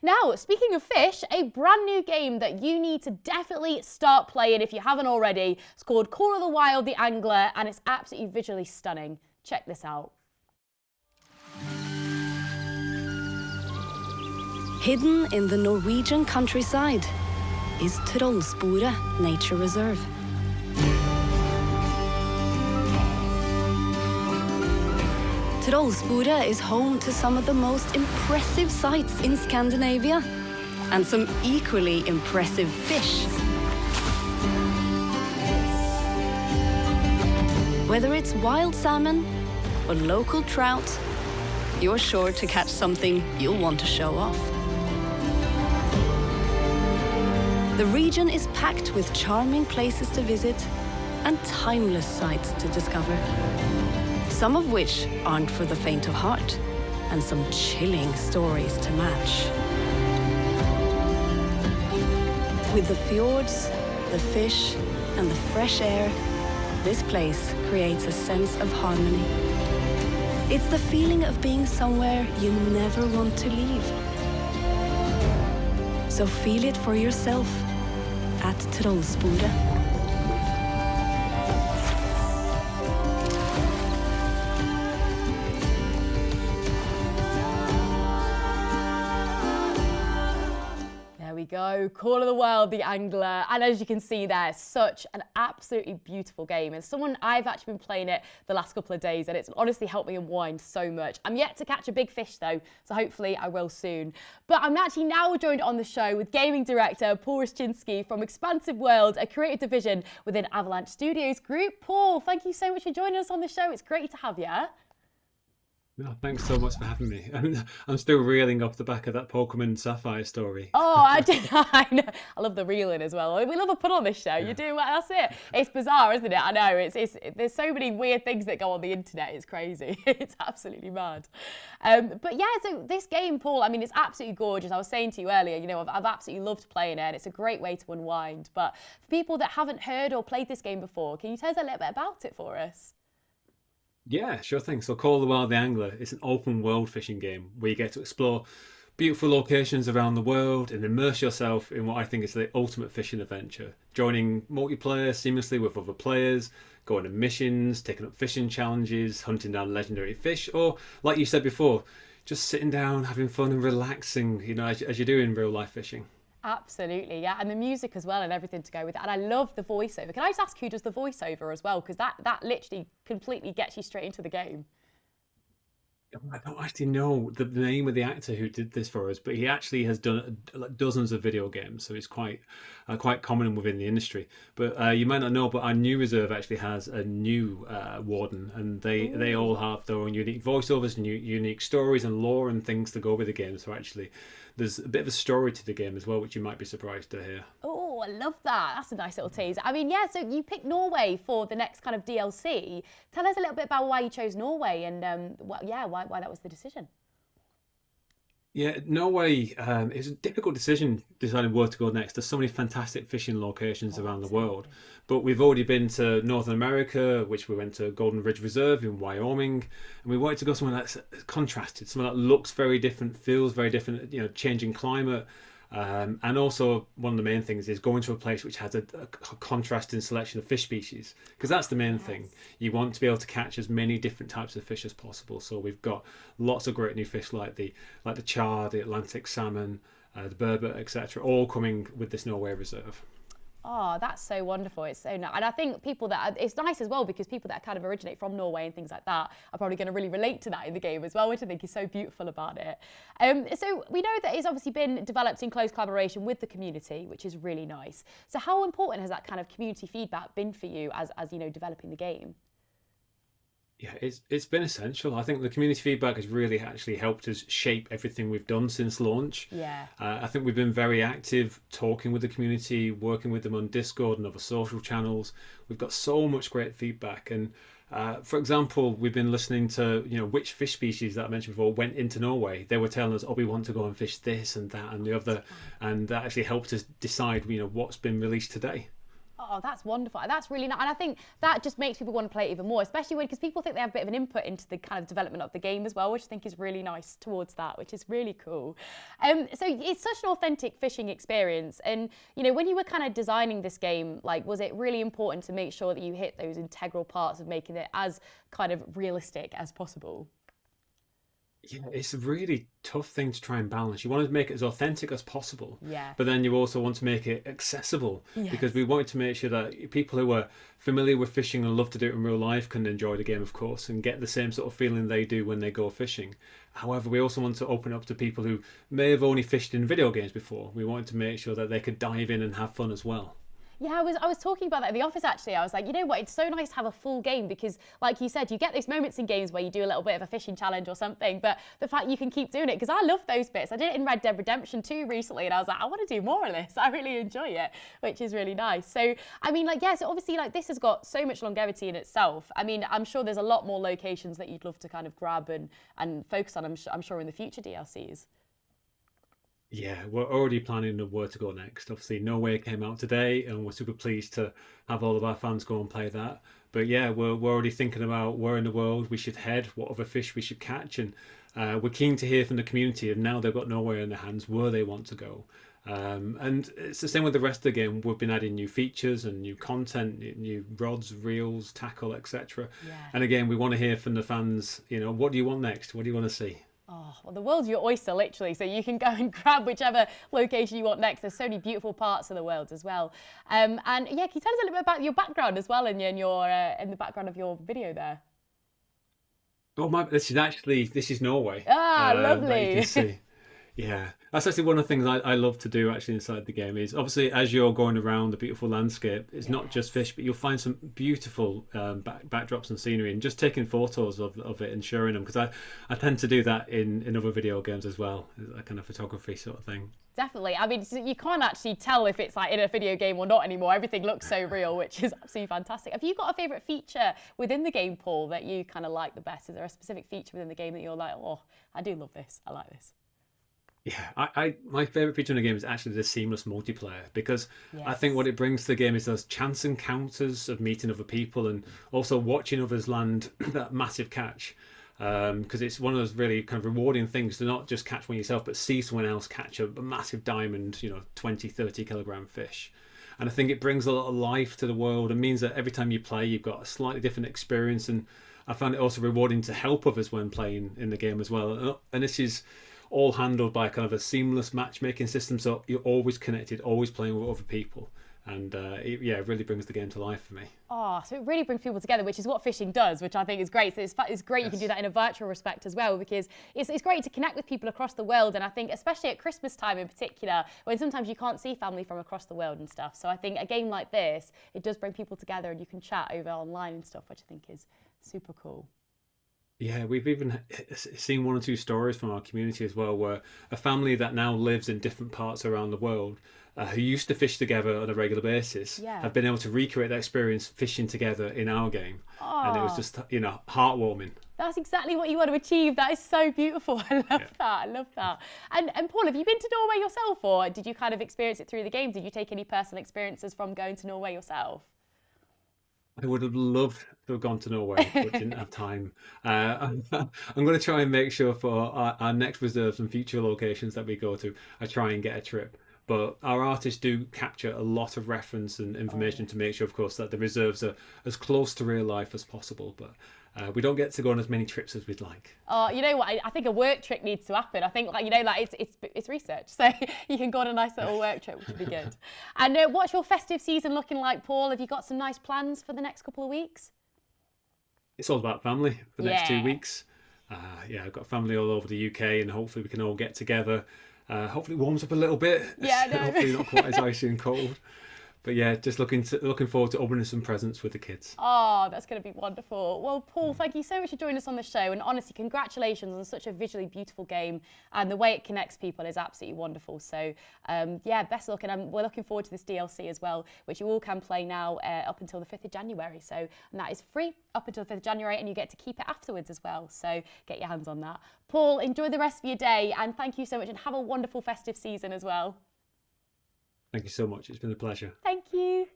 Now, speaking of fish, a brand new game that you need to definitely start playing if you haven't already. It's called Call of the Wild, the Angler, and it's absolutely visually stunning. Check this out. Hidden in the Norwegian countryside is Trollsporet Nature Reserve. Trollsporet is home to some of the most impressive sights in Scandinavia and some equally impressive fish. Whether it's wild salmon or local trout, you're sure to catch something you'll want to show off. The region is packed with charming places to visit and timeless sights to discover. Some of which aren't for the faint of heart, and some chilling stories to match. With the fjords, the fish, and the fresh air, this place creates a sense of harmony. It's the feeling of being somewhere you never want to leave. So feel it for yourself at Trollsporet. There we go, Call of the Wild, the Angler, and as you can see there, such an absolutely beautiful game. And I've actually been playing it the last couple of days, and it's honestly helped me unwind so much. I'm yet to catch a big fish though, so hopefully I will soon. But I'm actually now joined on the show with gaming director Paul Rustchynsky from Expansive World, a creative division within Avalanche Studios Group. Paul, thank you so much for joining us on the show. It's great to have you. No, thanks so much for having me. I'm still reeling off the back of that Pokemon Sapphire story. Oh, I know. I love the reeling as well. We love a pun on this show. Yeah. You do, that's it. It's bizarre, isn't it? I know. There's so many weird things that go on the internet. It's crazy. It's absolutely mad. But yeah, so this game, Paul, I mean, it's absolutely gorgeous. I was saying to you earlier, you know, I've absolutely loved playing it, and it's a great way to unwind. But for people that haven't heard or played this game before, can you tell us a little bit about it for us? Yeah, sure thing. So Call of the Wild the Angler is an open world fishing game where you get to explore beautiful locations around the world and immerse yourself in what I think is the ultimate fishing adventure. Joining multiplayer seamlessly with other players, going on missions, taking up fishing challenges, hunting down legendary fish, or like you said before, just sitting down, having fun and relaxing, you know, as you do in real life fishing. Absolutely, yeah, and the music as well and everything to go with it. And I love the voiceover. Can I just ask who does the voiceover as well? Because that literally completely gets you straight into the game. I don't actually know the name of the actor who did this for us, but he actually has done like dozens of video games, so it's quite common within the industry. But you might not know, but our new reserve actually has a new warden, and they all have their own unique voiceovers, and unique stories and lore and things to go with the game. So actually, there's a bit of a story to the game as well, which you might be surprised to hear. Oh, I love that. That's a nice little tease. I mean, yeah, so you picked Norway for the next kind of DLC. Tell us a little bit about why you chose Norway and why that was the decision. Yeah, Norway is a difficult decision deciding where to go next. There's so many fantastic fishing locations around the world. But we've already been to Northern America, which we went to Golden Ridge Reserve in Wyoming. And we wanted to go somewhere that's contrasted, somewhere that looks very different, feels very different, you know, changing climate. And also one of the main things is going to a place which has a contrasting selection of fish species, because that's the main thing. You want to be able to catch as many different types of fish as possible. So we've got lots of great new fish like the char, the Atlantic salmon, the burbot, etc., all coming with this Norway reserve. Oh, that's so wonderful. It's so nice. And I think it's nice as well because people that kind of originate from Norway and things like that are probably going to really relate to that in the game as well, which I think is so beautiful about it. So we know that it's obviously been developed in close collaboration with the community, which is really nice. So how important has that kind of community feedback been for you as you know, developing the game? Yeah, it's been essential. I think the community feedback has really actually helped us shape everything we've done since launch. Yeah. I think we've been very active talking with the community, working with them on Discord and other social channels. We've got so much great feedback. And for example, we've been listening to, you know, which fish species that I mentioned before went into Norway. They were telling us, oh, we want to go and fish this and that and the other. And that actually helped us decide, you know, what's been released today. Oh, that's wonderful. That's really nice. And I think that just makes people want to play it even more, especially because people think they have a bit of an input into the kind of development of the game as well, which I think is really nice towards that, which is really cool. So it's such an authentic fishing experience. And, you know, when you were kind of designing this game, like, was it really important to make sure that you hit those integral parts of making it as kind of realistic as possible? Yeah, it's a really tough thing to try and balance. You want to make it as authentic as possible, Yeah. but then you also want to make it accessible because Yes. we wanted to make sure that people who are familiar with fishing and love to do it in real life can enjoy the game, of course, and get the same sort of feeling they do when they go fishing. However, we also want to open up to people who may have only fished in video games before. We wanted to make sure that they could dive in and have fun as well. Yeah, I was talking about that in the office actually. I was like, you know what, it's so nice to have a full game because, like you said, you get those moments in games where you do a little bit of a fishing challenge or something, but the fact you can keep doing it, because I love those bits. I did it in Red Dead Redemption 2 recently, and I was like, I want to do more of this. I really enjoy it, which is really nice. So, I mean, like, yeah, so obviously, like, this has got so much longevity in itself. I mean, I'm sure there's a lot more locations that you'd love to kind of grab and focus on, I'm sure, in the future DLCs. Yeah, we're already planning on where to go next. Obviously, No Way came out today, and we're super pleased to have all of our fans go and play that. But yeah, we're already thinking about where in the world we should head, what other fish we should catch, and we're keen to hear from the community. And now they've got No Way in their hands, where they want to go. And it's the same with the rest of the game. We've been adding new features and new content, new rods, reels, tackle, etc. Yeah. And again, we want to hear from the fans. You know, what do you want next? What do you want to see? Oh, well, the world's your oyster, literally. So you can go and grab whichever location you want next. There's so many beautiful parts of the world as well. And yeah, can you tell us a little bit about your background as well, and your in the background of your video there? Oh my! This is Norway. Ah, That you lovely. can see. Yeah, that's actually one of the things I love to do actually inside the game is obviously as you're going around the beautiful landscape, it's not just fish, but you'll find some beautiful backdrops and scenery and just taking photos of it and sharing them because I tend to do that in other video games as well, that kind of photography sort of thing. Definitely. I mean, you can't actually tell if it's like in a video game or not anymore. Everything looks so real, which is absolutely fantastic. Have you got a favourite feature within the game, Paul, that you kind of like the best? Is there a specific feature within the game that you're like, oh, I do love this. I like this. Yeah, I my favourite feature in the game is actually the seamless multiplayer because I think Yes. what it brings to the game is those chance encounters of meeting other people and also watching others land that massive catch. Because it's one of those really kind of rewarding things to not just catch one yourself, but see someone else catch a massive diamond, 20, 30 kilogram fish. And I think it brings a lot of life to the world and means that every time you play, you've got a slightly different experience. And I found it also rewarding to help others when playing in the game as well. And this is all handled by kind of a seamless matchmaking system, so you're always connected, always playing with other people, and it really brings the game to life for me. Oh, so it really brings people together, which is what fishing does, which I think is great. So it's great you can do that in a virtual respect as well, because it's great to connect with people across the world. And I think especially at Christmas time in particular, when sometimes you can't see family from across the world and stuff. So I think a game like this, it does bring people together and you can chat over online and stuff, which I think is super cool. Yeah, we've even seen one or two stories from our community as well, where a family that now lives in different parts around the world, who used to fish together on a regular basis, have been able to recreate that experience fishing together in our game, and it was just heartwarming. That's exactly what you want to achieve. That is so beautiful. I love that. I love that. And Paul, have you been to Norway yourself, or did you kind of experience it through the game? Did you take any personal experiences from going to Norway yourself? I would have loved to have gone to Norway, but didn't have time. I'm going to try and make sure for our next reserves and future locations that we go to, I try and get a trip. But our artists do capture a lot of reference and information to make sure, of course, that the reserves are as close to real life as possible. But we don't get to go on as many trips as we'd like. Oh, you know what? I think a work trip needs to happen. I think, it's research, so you can go on a nice little work trip, which would be good. And what's your festive season looking like, Paul? Have you got some nice plans for the next couple of weeks? It's all about family for the next 2 weeks. I've got family all over the UK, and hopefully we can all get together. Hopefully it warms up a little bit. Yeah, no. Hopefully not quite as icy and cold. But yeah, just looking forward to opening some presents with the kids. Oh, that's going to be wonderful. Well, Paul, thank you so much for joining us on the show. And honestly, congratulations on such a visually beautiful game. And the way it connects people is absolutely wonderful. So, best of luck. And we're looking forward to this DLC as well, which you all can play now up until the 5th of January. So, and that is free up until the 5th of January, and you get to keep it afterwards as well. So get your hands on that. Paul, enjoy the rest of your day. And thank you so much, and have a wonderful festive season as well. Thank you so much. It's been a pleasure. Thank you.